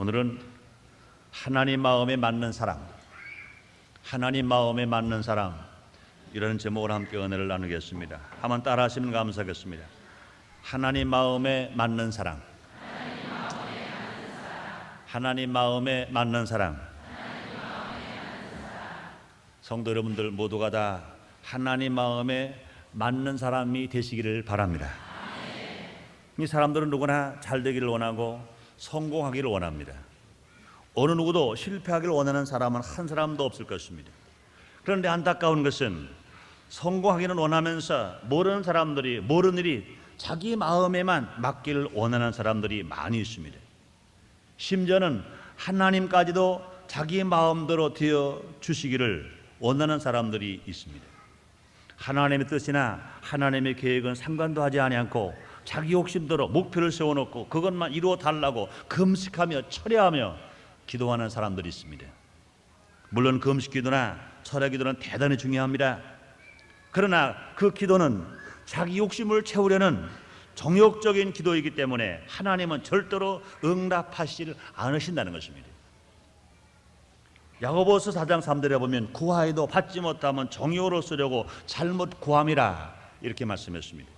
오늘은 하나님 마음에 맞는 사랑, 하나님 마음에 맞는 사랑, 이라는 제목으로 함께 은혜를 나누겠습니다. 한번 따라 하시면 감사하겠습니다. 하나님 마음에 맞는 사랑, 하나님 마음에 맞는 사랑. 성도 여러분들 모두가 다 하나님 마음에 맞는 사람이 되시기를 바랍니다. 이 사람들은 누구나 잘 되기를 원하고 성공하기를 원합니다. 어느 누구도 실패하기를 원하는 사람은 한 사람도 없을 것입니다. 그런데 안타까운 것은 성공하기는 원하면서 모르는 사람들이, 모르는 일이 자기 마음에만 맞기를 원하는 사람들이 많이 있습니다. 심지어는 하나님까지도 자기 마음대로 되어 주시기를 원하는 사람들이 있습니다. 하나님의 뜻이나 하나님의 계획은 상관도 하지 않고 자기 욕심대로 목표를 세워놓고 그것만 이루어 달라고 금식하며 철야하며 기도하는 사람들이 있습니다. 물론 금식 기도나 철야 기도는 대단히 중요합니다. 그러나 그 기도는 자기 욕심을 채우려는 정욕적인 기도이기 때문에 하나님은 절대로 응답하시지 않으신다는 것입니다. 야고보서 4장 3절에 보면 구하여도 받지 못하면 정욕으로 쓰려고 잘못 구함이라 이렇게 말씀했습니다.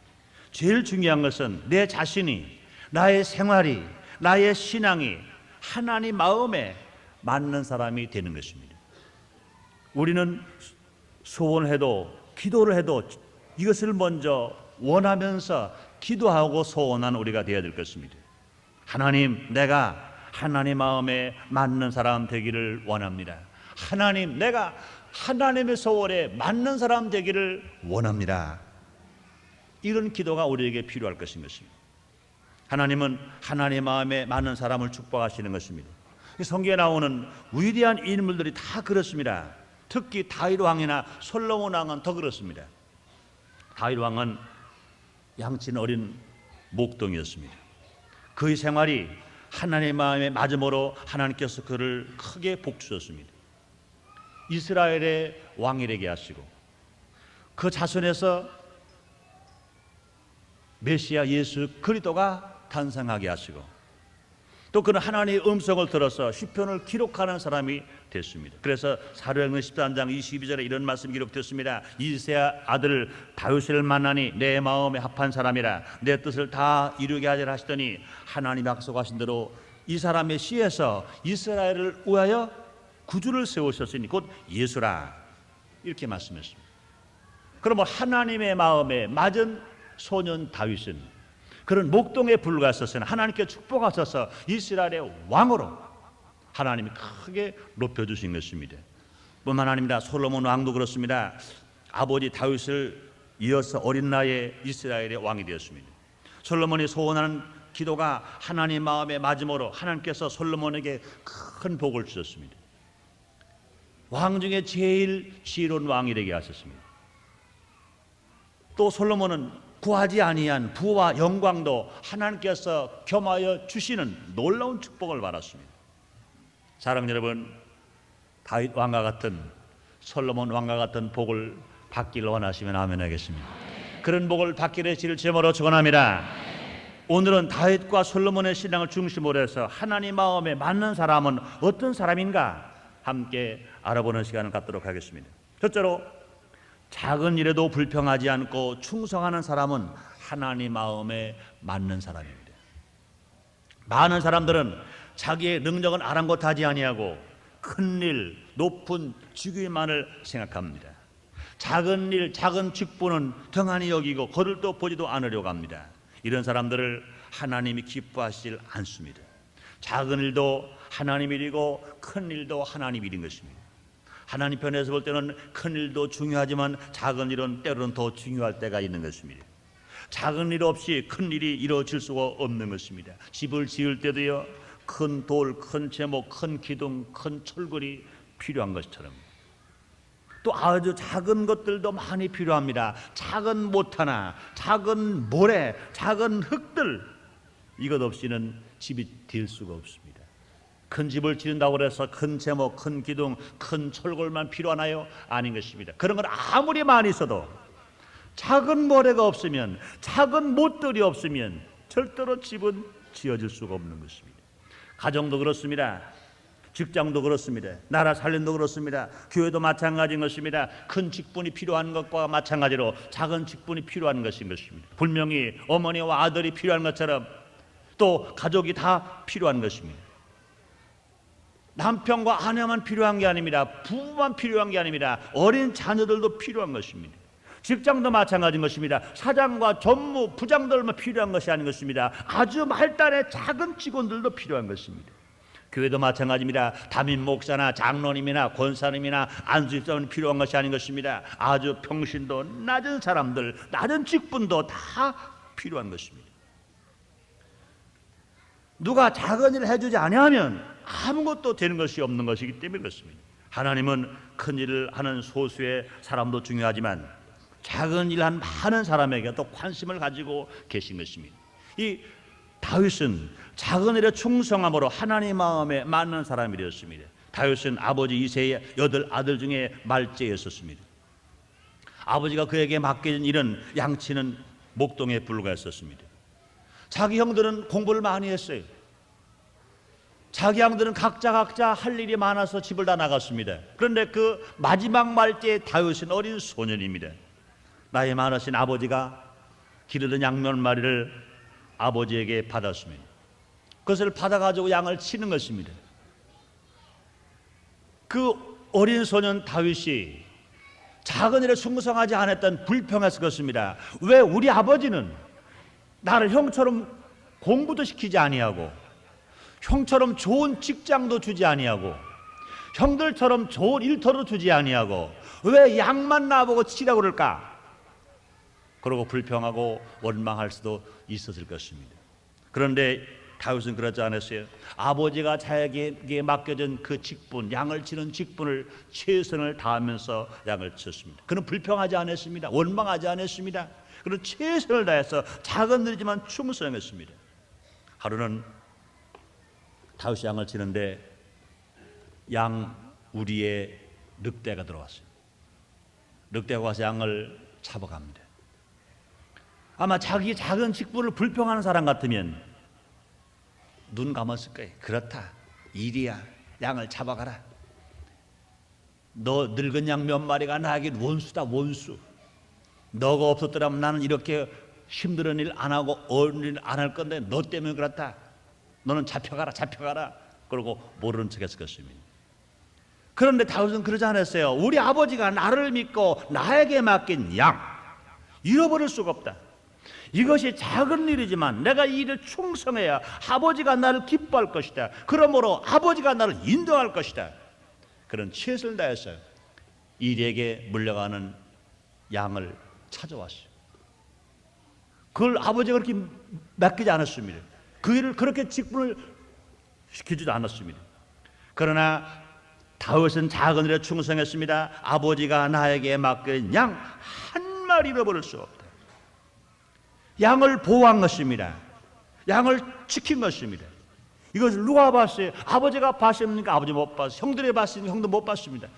제일 중요한 것은 내 자신이, 나의 생활이, 나의 신앙이 하나님 마음에 맞는 사람이 되는 것입니다. 우리는 소원을 해도 기도를 해도 이것을 먼저 원하면서 기도하고 소원한 우리가 되어야 될 것입니다. 하나님, 내가 하나님 마음에 맞는 사람 되기를 원합니다. 하나님, 내가 하나님의 소원에 맞는 사람 되기를 원합니다. 이런 기도가 우리에게 필요할 것인 것입니다. 하나님은 하나님 마음에 맞는 사람을 축복하시는 것입니다. 성경에 나오는 위대한 인물들이 다 그렇습니다. 특히 다윗 왕이나 솔로몬 왕은 더 그렇습니다. 다윗 왕은 양친 어린 목동이었습니다. 그의 생활이 하나님 마음에 맞음으로 하나님께서 그를 크게 복주셨습니다. 이스라엘의 왕이 되게 하시고 그 자손에서 메시아 예수 그리스도가 탄생하게 하시고 또 그는 하나님의 음성을 들어서 시편을 기록하는 사람이 됐습니다. 그래서 사도행전 13장 22절에 이런 말씀이 기록되었습니다. 이새의 아들 다윗을 만나니 내 마음에 합한 사람이라 내 뜻을 다 이루게 하리라 하시더니 하나님이 약속하신 대로 이 사람의 씨에서 이스라엘을 위하여 구주를 세우셨으니 곧 예수라 이렇게 말씀했습니다. 그러면 하나님의 마음에 맞은 소년 다윗은 그런 목동에 불과했었으나 하나님께 축복하셔서 이스라엘의 왕으로 하나님이 크게 높여주신 것입니다. 뿐만 아니라 솔로몬 왕도 그렇습니다. 아버지 다윗을 이어서 어린 나이에 이스라엘의 왕이 되었습니다. 솔로몬이 소원하는 기도가 하나님 마음에 맞음으로 하나님께서 솔로몬에게 큰 복을 주셨습니다. 왕 중에 제일 지혜로운 왕이 되게 하셨습니다. 또 솔로몬은 구하지 아니한 부와 영광도 하나님께서 겸하여 주시는 놀라운 축복을 받았습니다. 사랑하는 여러분, 다윗 왕과 같은 솔로몬 왕과 같은 복을 받기를 원하시면 아멘 하겠습니다. 그런 복을 받게 되시를 제목으로 축원합니다. 오늘은 다윗과 솔로몬의 신앙을 중심으로 해서 하나님 마음에 맞는 사람은 어떤 사람인가 함께 알아보는 시간을 갖도록 하겠습니다. 첫째로 작은 일에도 불평하지 않고 충성하는 사람은 하나님 마음에 맞는 사람입니다. 많은 사람들은 자기의 능력은 아랑곳하지 아니하고 큰일, 높은 직위만을 생각합니다. 작은 일, 작은 직분은 등한히 여기고 거들떠 보지도 않으려고 합니다. 이런 사람들을 하나님이 기뻐하시질 않습니다. 작은 일도 하나님 일이고 큰 일도 하나님 일인 것입니다. 하나님 편에서 볼 때는 큰 일도 중요하지만 작은 일은 때로는 더 중요할 때가 있는 것입니다. 작은 일 없이 큰 일이 이루어질 수가 없는 것입니다. 집을 지을 때도요, 큰 돌, 큰 제목, 큰 기둥, 큰 철골이 필요한 것처럼 또 아주 작은 것들도 많이 필요합니다. 작은 못 하나, 작은 모래, 작은 흙들, 이것 없이는 집이 될 수가 없습니다. 큰 집을 지른다고 해서 큰 제목, 큰 기둥, 큰 철골만 필요하나요? 아닌 것입니다. 그런 건 아무리 많이 있어도 작은 모래가 없으면, 작은 못들이 없으면 절대로 집은 지어질 수가 없는 것입니다. 가정도 그렇습니다. 직장도 그렇습니다. 나라 살림도 그렇습니다. 교회도 마찬가지인 것입니다. 큰 직분이 필요한 것과 마찬가지로 작은 직분이 필요한 것인 것입니다. 분명히 어머니와 아들이 필요한 것처럼 또 가족이 다 필요한 것입니다. 남편과 아내만 필요한 게 아닙니다. 부부만 필요한 게 아닙니다. 어린 자녀들도 필요한 것입니다. 직장도 마찬가지인 것입니다. 사장과 전무, 부장들만 필요한 것이 아닌 것입니다. 아주 말단의 작은 직원들도 필요한 것입니다. 교회도 마찬가지입니다. 담임 목사나 장로님이나 권사님이나 안수집사는 필요한 것이 아닌 것입니다. 아주 평신도 낮은 사람들, 낮은 직분도 다 필요한 것입니다. 누가 작은 일을 해주지 아니하면 아무것도 되는 것이 없는 것이기 때문에 그렇습니다. 하나님은 큰 일을 하는 소수의 사람도 중요하지만 작은 일을 한 많은 사람에게 또 관심을 가지고 계신 것입니다. 이 다윗은 작은 일에 충성함으로 하나님 마음에 맞는 사람이 되었습니다. 다윗은 아버지 이새의 8 아들 중에 말째였었습니다. 아버지가 그에게 맡겨진 일은 양치는 목동에 불과했었습니다. 자기 형들은 공부를 많이 했어요. 자기 형들은 각자 할 일이 많아서 집을 다 나갔습니다. 그런데 그 마지막 말째 다윗은 어린 소년입니다. 나이 많으신 아버지가 기르던 양 몇 마리를 아버지에게 받았습니다. 그것을 받아가지고 양을 치는 것입니다. 그 어린 소년 다윗이 작은 일에 충성하지 않았던 불평했을 것입니다. 왜 우리 아버지는 나를 형처럼 공부도 시키지 아니하고 형처럼 좋은 직장도 주지 아니하고 형들처럼 좋은 일터도 주지 아니하고 왜 양만 나보고 치라고 그럴까? 그러고 불평하고 원망할 수도 있었을 것입니다. 그런데 다윗은 그러지 않았어요. 아버지가 자기에게 맡겨진 그 직분, 양을 치는 직분을 최선을 다하면서 양을 쳤습니다. 그는 불평하지 않았습니다. 원망하지 않았습니다. 그는 최선을 다해서 작은 일이지만 충성했습니다. 하루는 다윗이 양을 치는데 양 우리에 늑대가 들어왔어요. 늑대가 와서 양을 잡아갑니다. 아마 자기 작은 직분을 불평하는 사람 같으면 눈 감았을 거예요. 그렇다, 일이야, 양을 잡아가라. 너 늙은 양 몇 마리가 나에겐 원수다, 원수. 너가 없었더라면 나는 이렇게 힘든 일 안 하고 어려운 일 안 할 건데 너 때문에 그렇다. 너는 잡혀가라, 잡혀가라. 그러고 모르는 척했을 것입니다. 그런데 다윗은 그러지 않았어요. 우리 아버지가 나를 믿고 나에게 맡긴 양 잃어버릴 수가 없다. 이것이 작은 일이지만 내가 이 일을 충성해야 아버지가 나를 기뻐할 것이다. 그러므로 아버지가 나를 인도할 것이다. 그런 최선을 다해서 일에게 물려가는 양을 찾아왔어요. 그걸 아버지가 그렇게 맡기지 않았습니다. 그 일을 그렇게 직분을 시키지도 않았습니다. 그러나 다윗은 작은 일에 충성했습니다. 아버지가 나에게 맡긴 양 한 마리 잃어버릴 수 없다. 양을 보호한 것입니다. 양을 지킨 것입니다. 이것을 누가 봤어요? 아버지가 봤습니까? 아버지 못 봤어요. 형들이 봤습니까? 형도 못 봤습니다.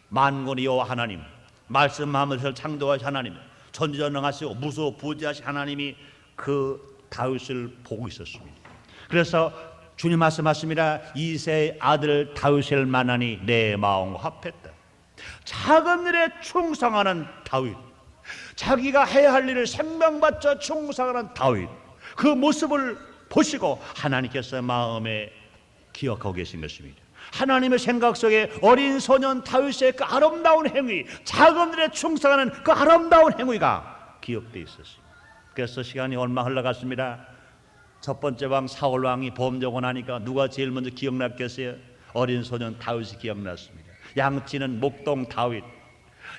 만군의 여호와 하나님, 말씀하면서 창조하신 하나님, 전지전능하시고 무소 부지하신 하나님이 그 다윗을 보고 있었습니다. 그래서 주님 말씀하십니다. 이새의 아들 다윗을 만나니 내 마음과 합했다. 작은 일에 충성하는 다윗, 자기가 해야 할 일을 생명바쳐 충성하는 다윗, 그 모습을 보시고 하나님께서 마음에 기억하고 계신 것입니다. 하나님의 생각 속에 어린 소년 다윗의 그 아름다운 행위, 작은 일에 충성하는 그 아름다운 행위가 기억되어 있었습니다. 그래서 시간이 얼마 흘러갔습니다. 첫 번째 왕 사울 왕이 범죄하고 나니까 누가 제일 먼저 기억났겠어요? 어린 소년 다윗이 기억났습니다. 양치는 목동 다윗,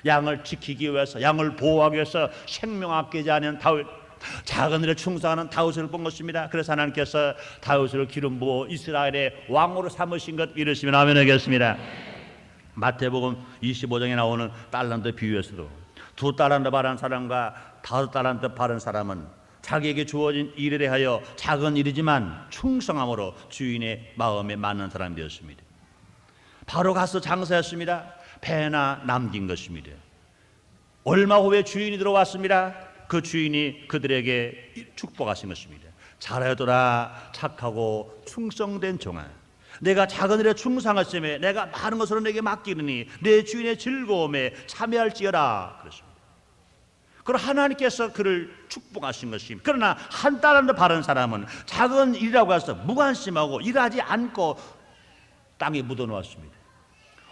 양을 지키기 위해서, 양을 보호하기 위해서 생명 아끼지 않은 다윗, 작은 일에 충성하는 다윗을 본 것입니다. 그래서 하나님께서 다윗을 기름 부어 이스라엘의 왕으로 삼으신 것 믿으시면 아멘 하겠습니다. 마태복음 25장에 나오는 달란트 비유에서도 2 달란트 받은 사람과 5 달란트 받은 사람은 자기에게 주어진 일에 대하여 작은 일이지만 충성함으로 주인의 마음에 맞는 사람이 되었습니다. 바로 가서 장사했습니다. 배나 남긴 것입니다. 얼마 후에 주인이 들어왔습니다. 그 주인이 그들에게 축복하신 것입니다. 잘하여도라 착하고 충성된 종아, 내가 작은 일에 충성하심에 내가 많은 것으로 내게 맡기느니 내 주인의 즐거움에 참여할지어라 그랬습니다. 그럼 하나님께서 그를 축복하신 것입니다. 그러나 한 달란트 바른 사람은 작은 일이라고 해서 무관심하고 일하지 않고 땅에 묻어놓았습니다.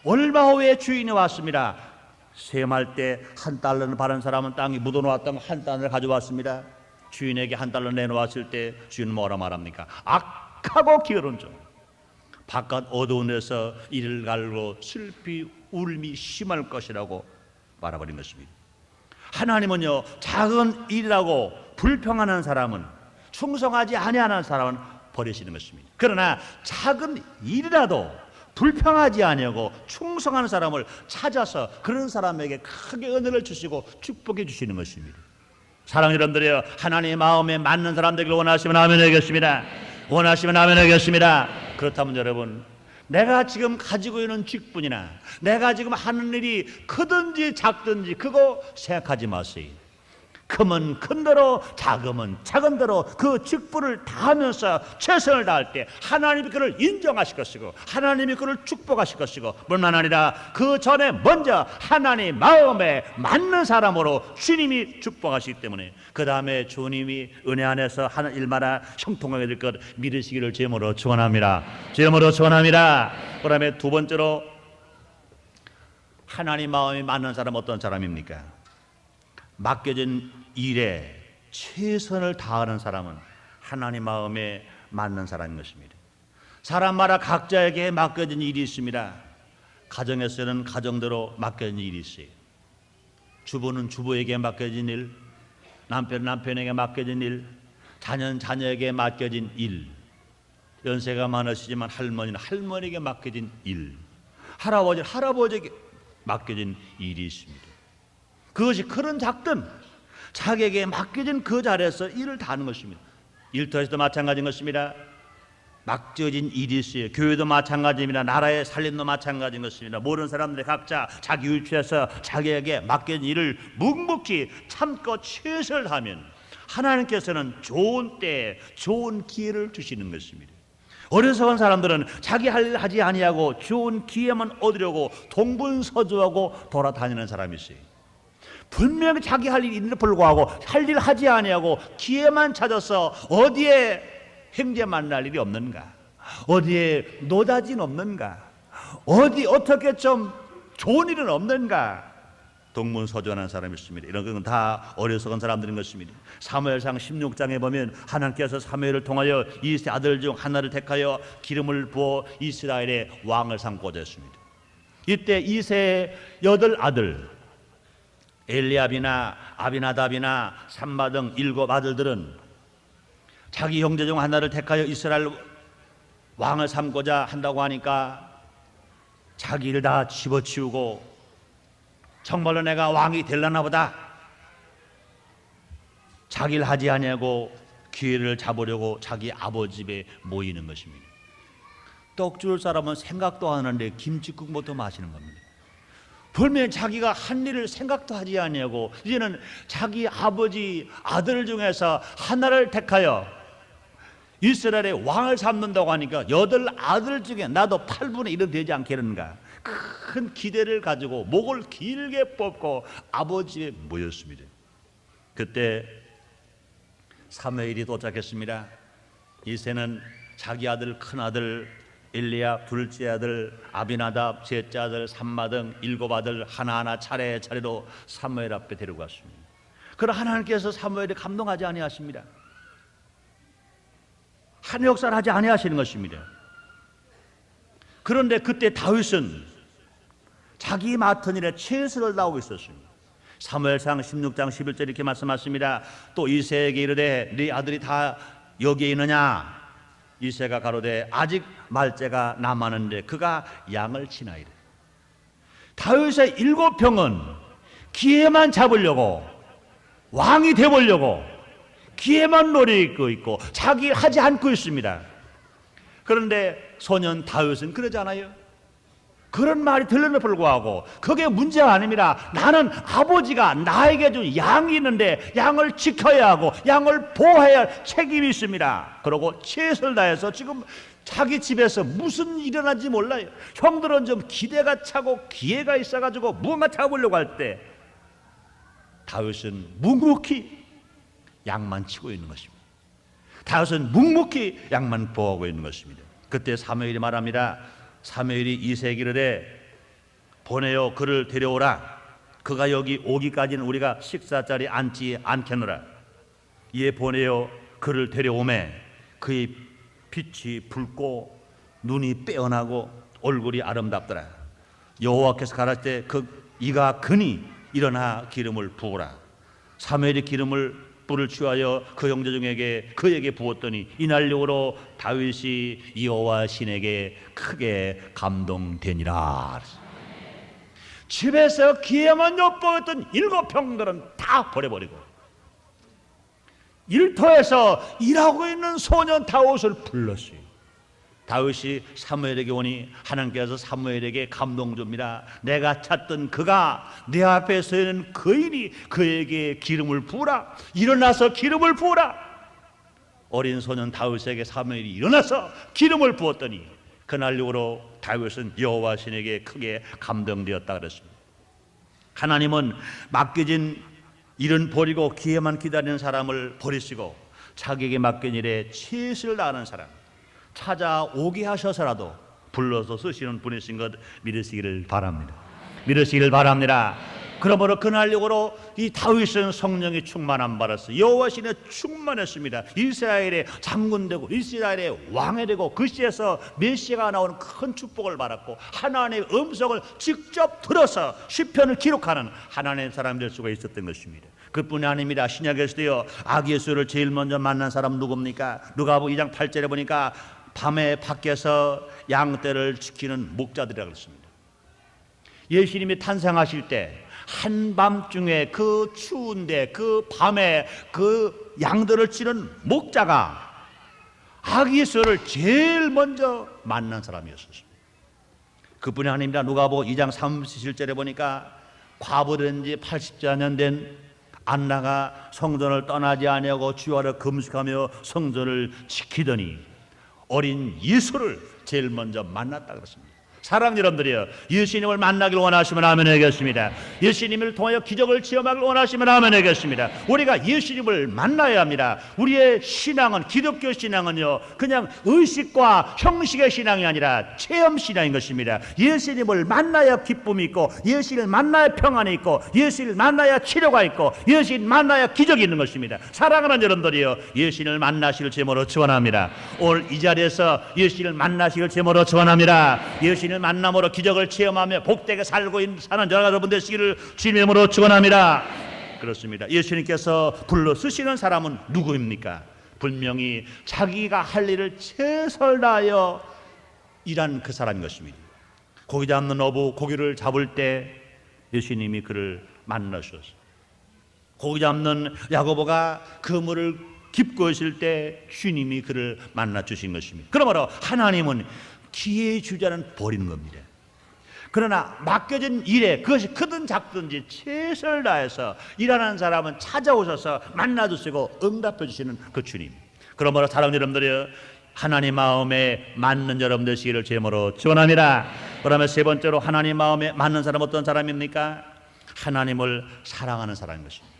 얼마 후에 주인이 왔습니다. 세말 때 한 달러를 바른 사람은 땅에 묻어놓았던 한 달러를 가져왔습니다. 주인에게 한 달러 내놓았을 때 주인은 뭐라 말합니까? 악하고 게으른 종, 바깥 어두운 데서 이를 갈고 슬피 울음이 심할 것이라고 말해버린 것입니다. 하나님은요, 작은 일이라고 불평하는 사람은, 충성하지 아니하는 사람은 버리시는 것입니다. 그러나 작은 일이라도 불평하지 아니하고 충성하는 사람을 찾아서 그런 사람에게 크게 은혜를 주시고 축복해 주시는 것입니다. 사랑하는 여러분들이여, 하나님의 마음에 맞는 사람 되기를 원하시면 아멘 하겠습니다. 원하시면 아멘 하겠습니다. 그렇다면 여러분, 내가 지금 가지고 있는 직분이나 내가 지금 하는 일이 크든지 작든지 그거 생각하지 마세요. 크면 큰 대로, 작으면 작은 대로 그 직분을 다하면서 최선을 다할 때 하나님이 그를 인정하실 것이고 하나님이 그를 축복하실 것이고, 뿐만 아니라 그 전에 먼저 하나님 마음에 맞는 사람으로 주님이 축복하시기 때문에 그 다음에 주님이 은혜 안에서 하는 일마다 형통하게 될 것 믿으시기를 주님으로 축원합니다. 주님으로 축원합니다. 그 다음에 두 번째로, 하나님 마음에 맞는 사람은 어떤 사람입니까? 맡겨진 일에 최선을 다하는 사람은 하나님 마음에 맞는 사람인 것입니다. 사람마다 각자에게 맡겨진 일이 있습니다. 가정에서는 가정대로 맡겨진 일이 있어요. 주부는 주부에게 맡겨진 일, 남편은 남편에게 맡겨진 일, 자녀는 자녀에게 맡겨진 일, 연세가 많으시지만 할머니는 할머니에게 맡겨진 일, 할아버지는 할아버지에게 맡겨진 일이 있습니다. 그것이 크든 작든 자기에게 맡겨진 그 자리에서 일을 다 하는 것입니다. 일터에서도 마찬가지인 것입니다. 맡겨진 일이 있어요. 교회도 마찬가지입니다. 나라의 살림도 마찬가지인 것입니다. 모든 사람들이 각자 자기 위치에서 자기에게 맡겨진 일을 묵묵히 참고 최선을 하면 하나님께서는 좋은 때에 좋은 기회를 주시는 것입니다. 어리석은 사람들은 자기 할 일 하지 아니하고 좋은 기회만 얻으려고 동분서주하고 돌아다니는 사람이 있어요. 분명히 자기 할 일이 있는데 불구하고 할 일 하지 아니하고 기회만 찾아서 어디에 형제 만날 일이 없는가, 어디에 노다진 없는가, 어디 어떻게 좀 좋은 일은 없는가, 동문서주하는 사람이 있습니다. 이런 건 다 어리석은 사람들인 것입니다. 사무엘상 16장에 보면 하나님께서 사무엘을 통하여 이세 아들 중 하나를 택하여 기름을 부어 이스라엘의 왕을 삼고자 했습니다. 이때 이세의 8아들 엘리압이나 아비나답이나 삼마 등 7 아들들은 자기 형제 중 하나를 택하여 이스라엘 왕을 삼고자 한다고 하니까 자기 일 다 집어치우고 정말로 내가 왕이 될라나 보다, 자기 일 하지 아니하고 기회를 잡으려고 자기 아버지 집에 모이는 것입니다. 떡 줄 사람은 생각도 안 하는데 김치국부터 마시는 겁니다. 분명히 자기가 한 일을 생각도 하지 아니하고 이제는 자기 아버지 아들 중에서 하나를 택하여 이스라엘의 왕을 삼는다고 하니까 8아들 중에 나도 8분의 1은 되지 않겠는가, 큰 기대를 가지고 목을 길게 뽑고 아버지에 모였습니다. 그때 사무엘이 도착했습니다. 이새는 자기 아들 큰아들 엘리압 둘째 아들 아비나답 셋째 아들 삼마 등 7 아들 하나하나 차례차례로 사무엘 앞에 데려갔습니다. 그러나 하나님께서 사무엘을 감동하지 아니하십니다. 한 역사를 하지 아니하시는 것입니다. 그런데 그때 다윗은 자기 맡은 일에 최선을 다하고 있었습니다. 사무엘상 16장 11절 이렇게 말씀하십니다. 또 이새에게 이르되 네 아들이 다 여기에 있느냐? 이새가 가로되 아직 말째가 남았는데 그가 양을 치나이다. 다윗의 7병은 기회만 잡으려고, 왕이 되보려고 기회만 노리고 있고 자기 하지 않고 있습니다. 그런데 소년 다윗은 그러지 않아요. 그런 말이 들리는 불구하고 그게 문제가 아닙니다. 나는 아버지가 나에게 준 양이 있는데 양을 지켜야 하고 양을 보호해야 할 책임이 있습니다. 그러고 최선을 다해서 지금 자기 집에서 무슨 일이 일어난지 몰라요. 형들은 좀 기대가 차고 기회가 있어가지고 무언가 잡으려고 할 때 다윗은 묵묵히 양만 치고 있는 것입니다. 다윗은 묵묵히 양만 보호하고 있는 것입니다. 그때 사무엘이 말합니다. 사무엘이 이새에게 이르되 보내어 그를 데려오라. 그가 여기 오기까지는 우리가 식사 자리에 앉지 않겠노라. 이에 보내어 그를 데려오매 그의 빛이 붉고 눈이 빼어나고 얼굴이 아름답더라. 여호와께서 가라사대 이가 그니 일어나 기름을 부으라. 사무엘이 불을 취하여 그 형제 중에게 그에게 부었더니 이날령으로 다윗이 여호와 신에게 크게 감동되니라. 집에서 기회만 엿보였던 7형들은 다 버려버리고 일터에서 일하고 있는 소년 다윗을 불렀어요. 다윗이 사무엘에게 오니 하나님께서 사무엘에게 감동 줍니다. 내가 찾던 그가 내 앞에 서 있는 그인이 그에게 기름을 부으라. 일어나서 기름을 부으라. 어린 소년 다윗에게 사무엘이 일어나서 기름을 부었더니 그날 이후로 다윗은 여호와 신에게 크게 감동되었다 그랬습니다. 하나님은 맡겨진 일은 버리고 기회만 기다리는 사람을 버리시고 자기에게 맡긴 일에 최선을 다하는 사람 찾아오게 하셔서라도 불러서 쓰시는 분이신 것 믿으시기를 바랍니다. 믿으시기를 바랍니다. 그러므로 그날력으로 이 다윗은 성령이 충만함 받았어요. 여호와 신에 충만했습니다. 이스라엘의 장군 되고 이스라엘의 왕이 되고 그 시에서 메시아가 나오는 큰 축복을 받았고 하나님의 음성을 직접 들어서 시편을 기록하는 하나님의 사람 될 수가 있었던 것입니다. 그뿐이 아닙니다. 신약에서도요 아기 예수를 제일 먼저 만난 사람 누굽니까? 누가복음 2장 8절에 보니까 밤에 밖에서 양떼를 지키는 목자들이라고 했습니다. 예수님이 탄생하실 때 한밤중에 그 추운데 그 밤에 그 양들을 치는 목자가 아기 예수를 제일 먼저 만난 사람이었습니다. 그뿐이 아닙니다. 누가복음 2장 37절에 보니까 과부된 지 80년 된 안나가 성전을 떠나지 아니하고 주야로 금식하며 성전을 지키더니 어린 예수를 제일 먼저 만났다 그랬습니다. 사랑하는 여러분들이여, 예수님을 만나길 원하시면 아멘 하겠습니다. 예수님을 통하여 기적을 체험하길 원하시면 아멘 하겠습니다. 우리가 예수님을 만나야 합니다. 우리의 신앙은, 기독교 신앙은요 그냥 의식과 형식의 신앙이 아니라 체험 신앙인 것입니다. 예수님을 만나야 기쁨이 있고, 예수님을 만나야 평안이 있고, 예수님을 만나야 치료가 있고, 예수님을 만나야 기적이 있는 것입니다. 사랑하는 여러분들이여, 예수님을 만나시길 제모로 축원합니다. 오늘 이 자리에서 예수님을 만나시길 제모로 축원합니다. 예수님을 만남으로 기적을 체험하며 복되게 살고 있는 사는 여러분 되시기를 주님의 이름으로 축원합니다. 그렇습니다. 예수님께서 불러 쓰시는 사람은 누구입니까? 분명히 자기가 할 일을 최선을 다하여 일한 그 사람인 것입니다. 고기 잡는 어부 고기를 잡을 때 예수님이 그를 만나셨어요. 고기 잡는 야고보가 그물을 깁고 있을 때 주님이 그를 만나 주신 것입니다. 그러므로 하나님은 기회 주자는 버리는 겁니다. 그러나 맡겨진 일에 그것이 크든 작든지 최선을 다해서 일하는 사람은 찾아오셔서 만나주시고 응답해 주시는 그 주님. 그러므로 사랑하는 여러분들이 하나님 마음에 맞는 여러분 되시기를 제모로 축원합니다. 그러면 세 번째로 하나님 마음에 맞는 사람 어떤 사람입니까? 하나님을 사랑하는 사람인 것입니다.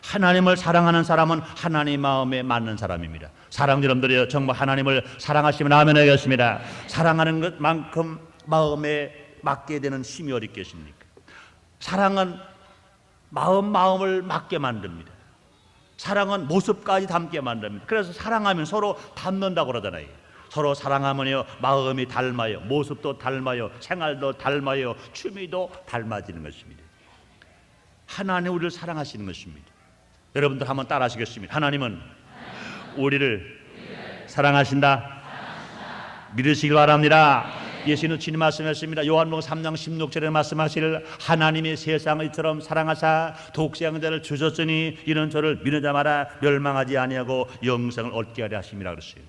하나님을 사랑하는 사람은 하나님 마음에 맞는 사람입니다. 사랑하는 여러분들이 정말 하나님을 사랑하시면 아멘 하겠습니다. 사랑하는 것만큼 마음에 맞게 되는 힘이 어디 있겠습니까? 사랑은 마음을 맞게 만듭니다. 사랑은 모습까지 닮게 만듭니다. 그래서 사랑하면 서로 닮는다고 그러잖아요. 서로 사랑하면요 마음이 닮아요, 모습도 닮아요, 생활도 닮아요, 취미도 닮아지는 것입니다. 하나님 우리를 사랑하시는 것입니다. 여러분들 한번 따라 하시겠습니다. 하나님은 우리를 사랑하신다. 믿으시길 바랍니다. 예수는 주님 말씀하셨습니다. 요한복음 3장 16절에 말씀하시길 하나님이 세상을 이처럼 사랑하사 독생자를 주셨으니 이는 저를 믿는 자마다 멸망하지 아니하고 영생을 얻게 하려 하심이라 그랬어요.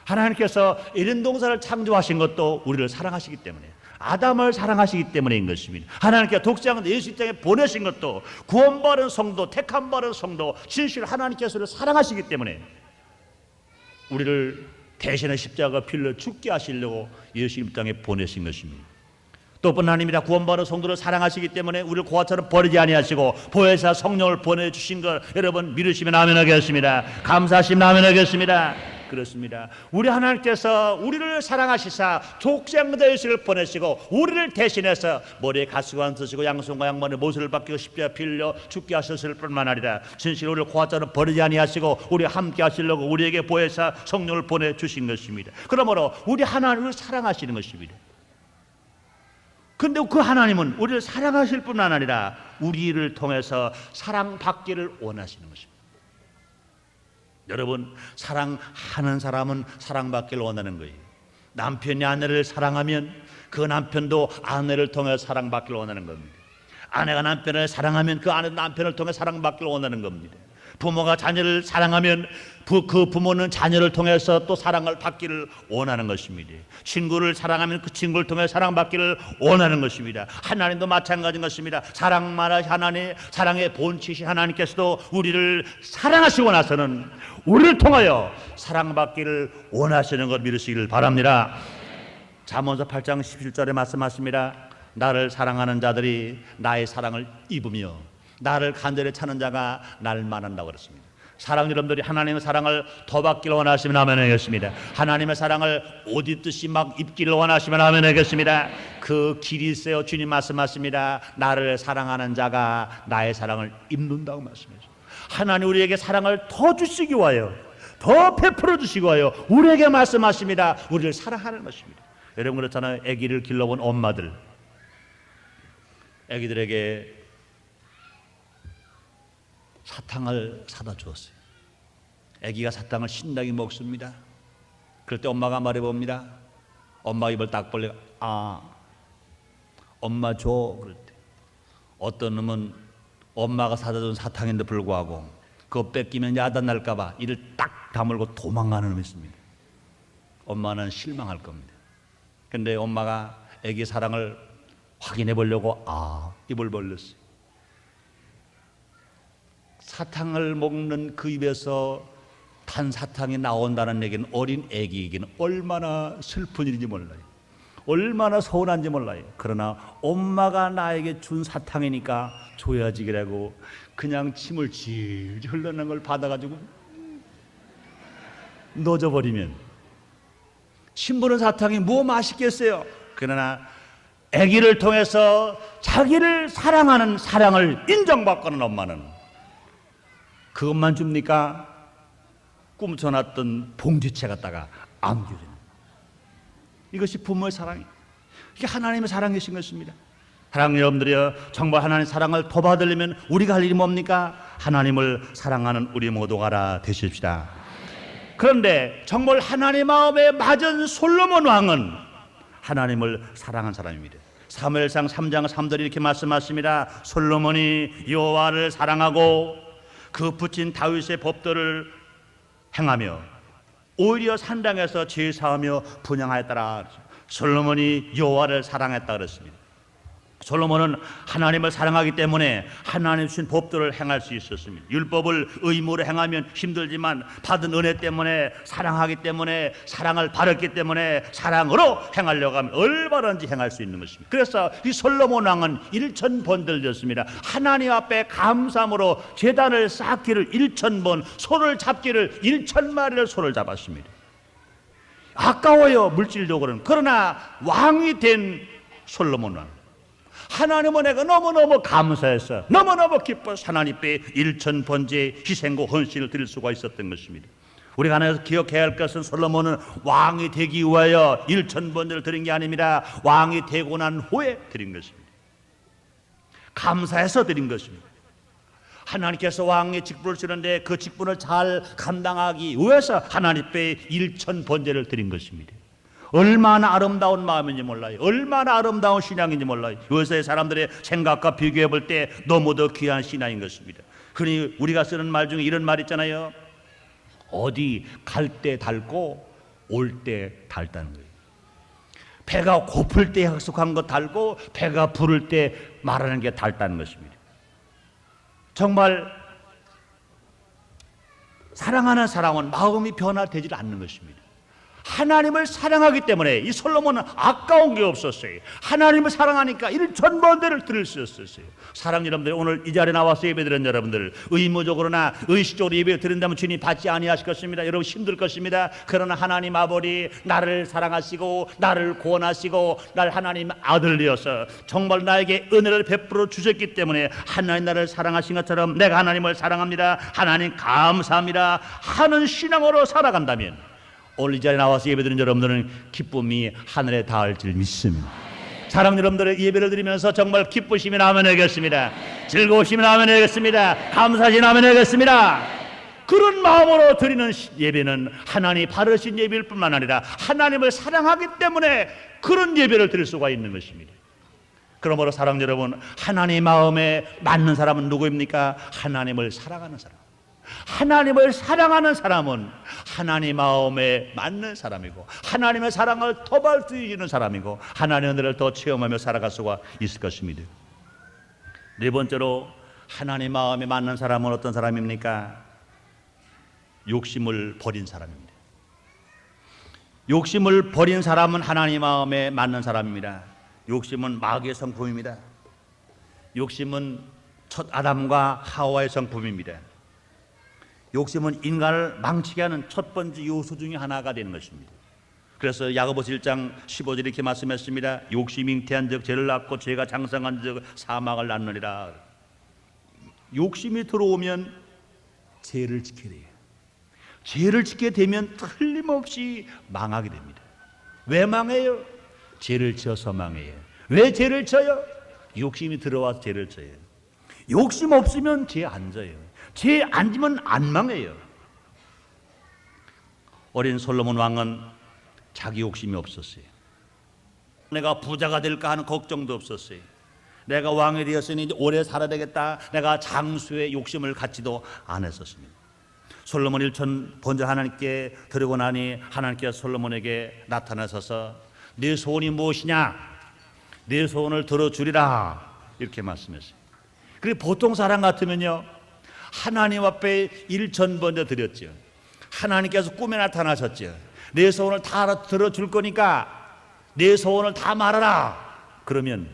하나님께서 이런 동산을 창조하신 것도 우리를 사랑하시기 때문에, 아담을 사랑하시기 때문인 것입니다. 하나님께서 독생자 예수 이 땅에 보내신 것도 구원받은 성도, 택함받은 성도, 진실 하나님께서를 사랑하시기 때문에 우리를 대신에 십자가 빌려 죽게 하시려고 예수 이 땅에 보내신 것입니다. 또 하나님이라 구원받은 성도를 사랑하시기 때문에 우리를 고아처럼 버리지 아니하시고 보혜사 성령을 보내주신 것 여러분 믿으시면 아멘 하겠습니다. 감사하시면 아멘 하겠습니다. 그렇습니다. 우리 하나님께서 우리를 사랑하시사 독생자 예수를 보내시고 우리를 대신해서 머리에 가시관 쓰시고 양손과 양반의 모습을 받기고 십자가 빌려 죽게 하셨을 뿐만 아니라 진실 우리를 고아처럼 버리지 아니하시고 우리 함께 하시려고 우리에게 보혜사 성령을 보내주신 것입니다. 그러므로 우리 하나님을 사랑하시는 것입니다. 근데 그 하나님은 우리를 사랑하실 뿐만 아니라 우리를 통해서 사랑받기를 원하시는 것입니다. 여러분, 사랑하는 사람은 사랑받기를 원하는 거예요. 남편이 아내를 사랑하면 그 남편도 아내를 통해 사랑받기를 원하는 겁니다. 아내가 남편을 사랑하면 그 아내도 남편을 통해 사랑받기를 원하는 겁니다. 부모가 자녀를 사랑하면 그 부모는 자녀를 통해서 또 사랑을 받기를 원하는 것입니다. 친구를 사랑하면 그 친구를 통해 사랑받기를 원하는 것입니다. 하나님도 마찬가지인 것입니다. 사랑만한 하나님, 사랑의 본체이신 하나님께서도 우리를 사랑하시고 나서는 우리를 통하여 사랑받기를 원하시는 것 믿으시길 바랍니다. 잠언서 8장 17절에 말씀하십니다. 나를 사랑하는 자들이 나의 사랑을 입으며 나를 간절히 찾는 자가 날 만난다고 그랬습니다. 사랑 여러분들이 하나님의 사랑을 더 받기를 원하시면 아멘 하겠습니다. 하나님의 사랑을 옷 입듯이 막 입기를 원하시면 아멘 하겠습니다. 그 길이 있어요. 주님 말씀하십니다. 나를 사랑하는 자가 나의 사랑을 입는다고 말씀하십니다. 하나님 우리에게 사랑을 더 주시기 위하여 더 베풀어 주시기 위하여 우리에게 말씀하십니다. 우리를 사랑하는 것입니다. 여러분 그렇잖아요. 아기를 길러본 엄마들, 아기들에게 사탕을 사다 주었어요. 아기가 사탕을 신나게 먹습니다. 그럴 때 엄마가 말해봅니다. 엄마 입을 딱 벌리고 엄마 줘. 그럴 때 어떤 놈은 엄마가 사다 준 사탕인데 불구하고 그거 뺏기면 야단날까 봐 이를 딱 다물고 도망가는 놈이 있습니다. 엄마는 실망할 겁니다. 근데 엄마가 아기 사랑을 확인해 보려고 입을 벌렸어요. 사탕을 먹는 그 입에서 단 사탕이 나온다는 얘기는 어린 아기에게는 얼마나 슬픈 일인지 몰라요. 얼마나 서운한지 몰라요. 그러나 엄마가 나에게 준 사탕이니까 줘야지 그러고 그냥 침을 질질 흘러내는 걸 받아가지고 넣어버리면 신부는 사탕이 뭐 맛있겠어요. 그러나 아기를 통해서 자기를 사랑하는 사랑을 인정받고는 엄마는 그것만 줍니까? 꿈쳐놨던 봉지채 갖다가 안겨주는 이것이 부모의 사랑이에요. 이게 하나님의 사랑이신 것입니다. 사랑하는 여러분들이여, 정말 하나님의 사랑을 더 받으려면 우리가 할 일이 뭡니까? 하나님을 사랑하는 우리 모두가 다 되십시다. 그런데 정말 하나님의 마음에 맞은 솔로몬 왕은 하나님을 사랑한 사람입니다. 사무엘상 3장 3절이 이렇게 말씀하십니다. 솔로몬이 여호와를 사랑하고 그 붙인 다윗의 법도를 행하며 오히려 산당에서 제사하며 분향하였더라. 솔로몬이 여호와를 사랑했다 그랬습니다. 솔로몬은 하나님을 사랑하기 때문에 하나님 주신 법도를 행할 수 있었습니다. 율법을 의무로 행하면 힘들지만 받은 은혜 때문에 사랑하기 때문에 사랑을 받았기 때문에 사랑으로 행하려고 하면 얼마든지 행할 수 있는 것입니다. 그래서 이 솔로몬 왕은 일천번들렸습니다. 하나님 앞에 감사함으로 제단을 쌓기를 1000번, 소를 잡기를 1000마리를 소를 잡았습니다. 아까워요, 물질적으로는. 그러나 왕이 된 솔로몬 왕, 하나님은 내가 너무너무 감사해서 너무너무 기뻐서 하나님 앞에 1000번째 희생과 헌신을 드릴 수가 있었던 것입니다. 우리가 하나에서 기억해야 할 것은 솔로몬은 왕이 되기 위하여 1000번째를 드린 게 아닙니다. 왕이 되고 난 후에 드린 것입니다. 감사해서 드린 것입니다. 하나님께서 왕의 직분을 주는데 그 직분을 잘 감당하기 위해서 하나님 앞에 1000번째를 드린 것입니다. 얼마나 아름다운 마음인지 몰라요. 얼마나 아름다운 신앙인지 몰라요. 요새 사람들의 생각과 비교해 볼 때 너무도 귀한 신앙인 것입니다. 흔히 우리가 쓰는 말 중에 이런 말 있잖아요. 어디 갈 때 닳고 올 때 닳다는 거예요. 배가 고플 때 약속한 거 달고 배가 부를 때 말하는 게 닳다는 것입니다. 정말 사랑하는 사람은 마음이 변화되지 않는 것입니다. 하나님을 사랑하기 때문에 이 솔로몬은 아까운 게 없었어요. 하나님을 사랑하니까 이런 전번대를 들을 수 있었어요. 사랑 여러분들, 오늘 이 자리에 나와서 예배드린 여러분들, 의무적으로나 의식적으로 예배 드린다면 주님 받지 아니하실 것입니다. 여러분 힘들 것입니다. 그러나 하나님 아버지 나를 사랑하시고 나를 구원하시고 날 하나님 아들이어서 정말 나에게 은혜를 베풀어 주셨기 때문에 하나님 나를 사랑하신 것처럼 내가 하나님을 사랑합니다, 하나님 감사합니다 하는 신앙으로 살아간다면 오늘 이 자리에 나와서 예배드리는 여러분들은 기쁨이 하늘에 닿을 줄 믿습니다. 사랑 여러분들의 예배를 드리면서 정말 기쁘심이 나면 되겠습니다. 즐거우심이 나면 되겠습니다. 감사심이 나면 되겠습니다. 그런 마음으로 드리는 예배는 하나님 바르신 예배일 뿐만 아니라 하나님을 사랑하기 때문에 그런 예배를 드릴 수가 있는 것입니다. 그러므로 사랑 여러분, 하나님 마음에 맞는 사람은 누구입니까? 하나님을 사랑하는 사람. 하나님을 사랑하는 사람은 하나님 마음에 맞는 사람이고 하나님의 사랑을 더 발휘하는 사람이고 하나님의 은혜를 더 체험하며 살아갈 수가 있을 것입니다. 네 번째로 하나님 마음에 맞는 사람은 어떤 사람입니까? 욕심을 버린 사람입니다. 욕심을 버린 사람은 하나님 마음에 맞는 사람입니다. 욕심은 마귀의 성품입니다. 욕심은 첫 아담과 하와의 성품입니다. 욕심은 인간을 망치게 하는 첫 번째 요소 중에 하나가 되는 것입니다. 그래서 야고보서 1장 15절 이렇게 말씀했습니다. 욕심이 잉태한 즉 죄를 낳고 죄가 장성한 즉 사망을 낳느니라. 욕심이 들어오면 죄를 지켜야 돼요. 죄를 지게 되면 틀림없이 망하게 됩니다. 왜 망해요? 죄를 지어서 망해요. 왜 죄를 져요? 욕심이 들어와서 죄를 져요. 욕심 없으면 죄 안 져요. 죄 안 지면 안 망해요. 어린 솔로몬 왕은 자기 욕심이 없었어요. 내가 부자가 될까 하는 걱정도 없었어요. 내가 왕이 되었으니 이제 오래 살아야 되겠다. 내가 장수의 욕심을 갖지도 않았었습니다. 솔로몬 일천 번째 하나님께 드리고 나니 하나님께서 솔로몬에게 나타나셔서 네 소원이 무엇이냐? 네 소원을 들어주리라 이렇게 말씀했어요. 그리고 보통 사람 같으면요, 하나님 앞에 일천번째 드렸죠. 하나님께서 꿈에 나타나셨죠. 내 소원을 다 들어줄 거니까 내 소원을 다 말하라. 그러면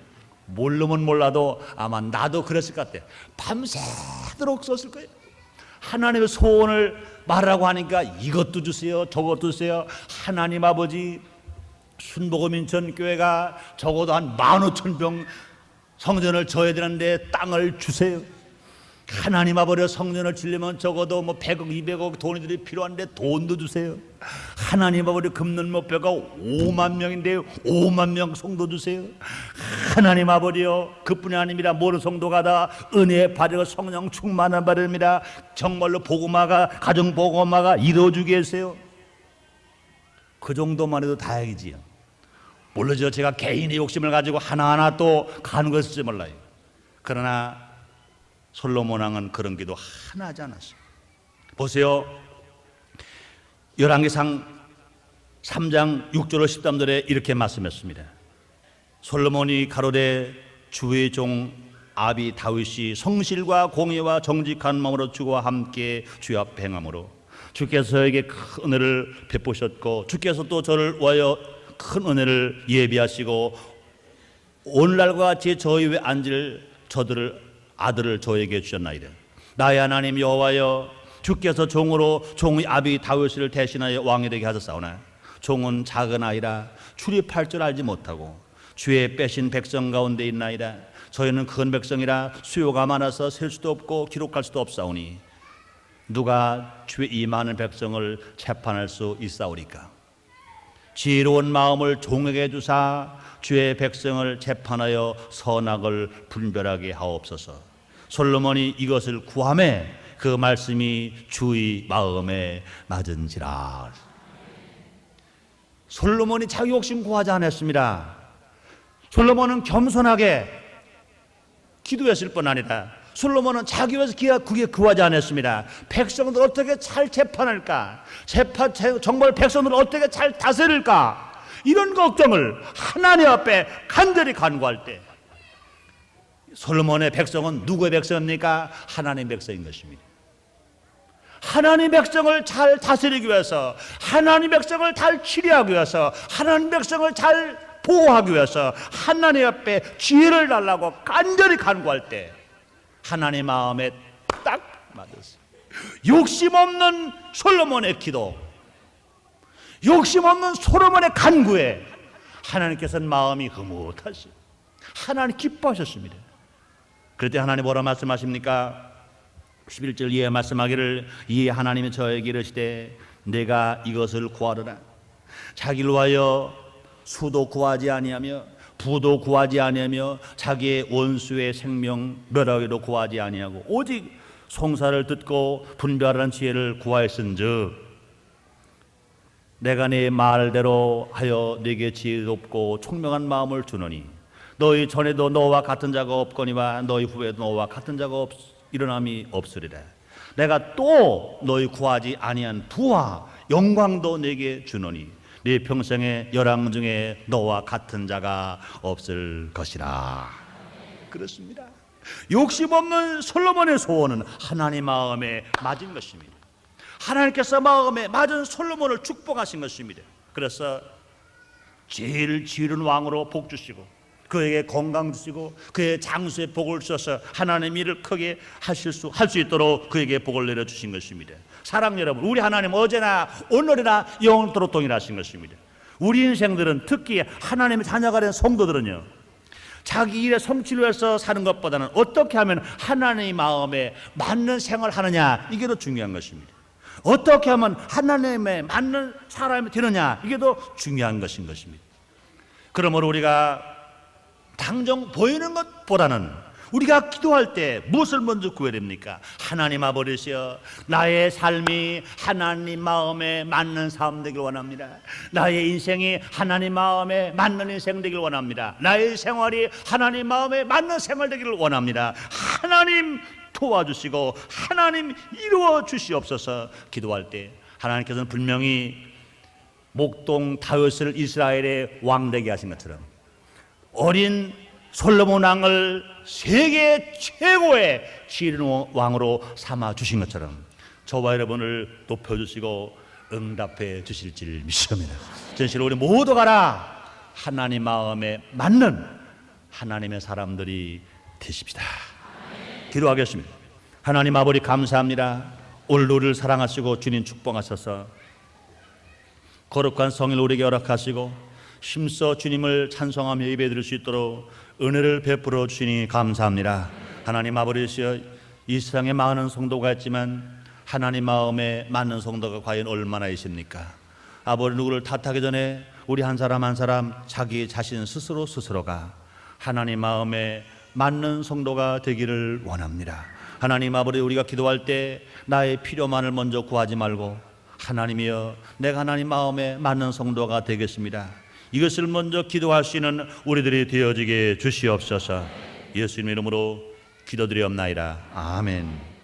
모르면 몰라도 아마 나도 그랬을 것 같아요. 밤새도록 썼을 거예요. 하나님의 소원을 말하라고 하니까 이것도 주세요, 저것도 주세요. 하나님 아버지, 순복음인천교회가 적어도 한 15,000병 성전을 져야 되는데 땅을 주세요. 하나님 아버지, 성전을 지려면 적어도 100억 200억 돈들이 필요한데 돈도 주세요. 하나님 아버지, 금는 목표가 5만 명인데 5만 명 성도 주세요. 하나님 아버지요, 그뿐이 아닙니다. 모든 성도가 다 은혜 받으고 성령 충만을 받습니다. 정말로 복음화가, 가정 복음화가 이루어지게 해주세요. 그 정도만 해도 다행이지요. 물론 제가 개인의 욕심을 가지고 하나하나 또 가는 것일지 몰라요. 그러나 솔로몬 왕은 그런 기도 하나 하지 않았어요. 보세요. 열왕기상 3장 6절로 13절에 이렇게 말씀했습니다. 솔로몬이 가로되 주의 종 아비 다윗이 성실과 공의와 정직한 마음으로 주와 함께 주 앞 행함으로 주께서 저에게 큰 은혜를 베푸셨고 주께서 또 저를 위하여 큰 은혜를 예비하시고 오늘날과 같이 저희 위에 앉을 저들을 아들을 저에게 주셨나이다. 나의 하나님 여호와여, 주께서 종으로 종의 아비 다윗을 대신하여 왕이 되게 하셨사오나 종은 작은 아이라 출입할 줄 알지 못하고 주의 빼신 백성 가운데 있나이다. 저희는 큰 백성이라 수요가 많아서 셀 수도 없고 기록할 수도 없사오니 누가 주의 이 많은 백성을 재판할 수 있사오리까? 지혜로운 마음을 종에게 주사 주의 백성을 재판하여 선악을 분별하게 하옵소서. 솔로몬이 이것을 구하매 그 말씀이 주의 마음에 맞은지라. 솔로몬이 자기 욕심 구하지 않았습니다. 솔로몬은 겸손하게 기도했을 뿐 아니라 솔로몬은 자기 위해서 그게 구하지 않았습니다. 백성들 어떻게 잘 재판할까? 정말 백성들 어떻게 잘 다스릴까? 이런 걱정을 하나님 앞에 간절히 간구할 때 솔로몬의 백성은 누구의 백성입니까? 하나님의 백성인 것입니다. 하나님 백성을 잘 다스리기 위해서, 하나님 백성을 잘 치료하기 위해서, 하나님 백성을 잘 보호하기 위해서 하나님 앞에 지혜를 달라고 간절히 간구할 때 하나님 마음에 딱 맞았어요. 욕심 없는 솔로몬의 기도, 욕심 없는 솔로몬의 간구에 하나님께서는 마음이 흐뭇하시고 하나님 기뻐하셨습니다. 그럴 때 하나님 뭐라 말씀하십니까? 11절 이에 말씀하기를 이에 하나님이 저에게 이르시되 내가 이것을 구하리라. 자기를 위하여 수도 구하지 아니하며 부도 구하지 아니하며 자기의 원수의 생명 멸하기도 구하지 아니하고 오직 송사를 듣고 분별하는 지혜를 구하였은즉 내가 네 말대로 하여 네게 지혜롭고 총명한 마음을 주노니 너희 전에도 너와 같은 자가 없거니와 너희 후에도 너와 같은 자가 일어남이 없으리라. 내가 또 너희 구하지 아니한 부와 영광도 네게 주노니 네 평생의 열왕 중에 너와 같은 자가 없을 것이라. 그렇습니다. 욕심 없는 솔로몬의 소원은 하나님 마음에 맞은 것입니다. 하나님께서 마음에 맞은 솔로몬을 축복하신 것입니다. 그래서 제일 지혜로운 왕으로 복 주시고 그에게 건강 주시고 그의 장수의 복을 주셔서 하나님 일을 크게 할 수 있도록 그에게 복을 내려주신 것입니다. 사랑 여러분, 우리 하나님 어제나 오늘이나 영원토록 동일하신 것입니다. 우리 인생들은 특히 하나님의 자녀가 된 성도들은요, 자기 일의 성취를 위해서 사는 것보다는 어떻게 하면 하나님의 마음에 맞는 생활을 하느냐, 이게 더 중요한 것입니다. 어떻게 하면 하나님에 맞는 사람이 되느냐, 이게 더 중요한 것인 것입니다. 그러므로 우리가 당장 보이는 것보다는 우리가 기도할 때 무엇을 먼저 구해야 됩니까? 하나님 아버지여, 나의 삶이 하나님 마음에 맞는 삶 되길 원합니다. 나의 인생이 하나님 마음에 맞는 인생 되길 원합니다. 나의 생활이 하나님 마음에 맞는 생활 되기를 원합니다. 하나님 도와주시고 하나님 이루어 주시옵소서. 기도할 때 하나님께서는 분명히 목동 다윗을 이스라엘의 왕 되게 하신 것처럼 어린 솔로몬 왕을 세계 최고의 지혜로운 왕으로 삼아 주신 것처럼 저와 여러분을 높여주시고 응답해 주실 줄 믿습니다. 진실로 우리 모두가 하나님 마음에 맞는 하나님의 사람들이 되십시다. 기도하겠습니다. 하나님 아버지 감사합니다. 오늘 우리를 사랑하시고 주님 축복하셔서 거룩한 성일 우리에게 허락하시고 힘써 주님을 찬송하며 예배드릴 수 있도록 은혜를 베풀어 주시니 감사합니다. 하나님 아버지여, 이 세상에 많은 성도가 있지만 하나님 마음에 맞는 성도가 과연 얼마나 있습니까? 아버지, 누구를 탓하기 전에 우리 한 사람 한 사람 자기 자신 스스로가 하나님 마음에 맞는 성도가 되기를 원합니다. 하나님 아버지, 우리가 기도할 때 나의 필요만을 먼저 구하지 말고 하나님이여, 내가 하나님 마음에 맞는 성도가 되겠습니다. 이것을 먼저 기도할 수 있는 우리들이 되어지게 주시옵소서. 예수님 이름으로 기도드리옵나이다. 아멘.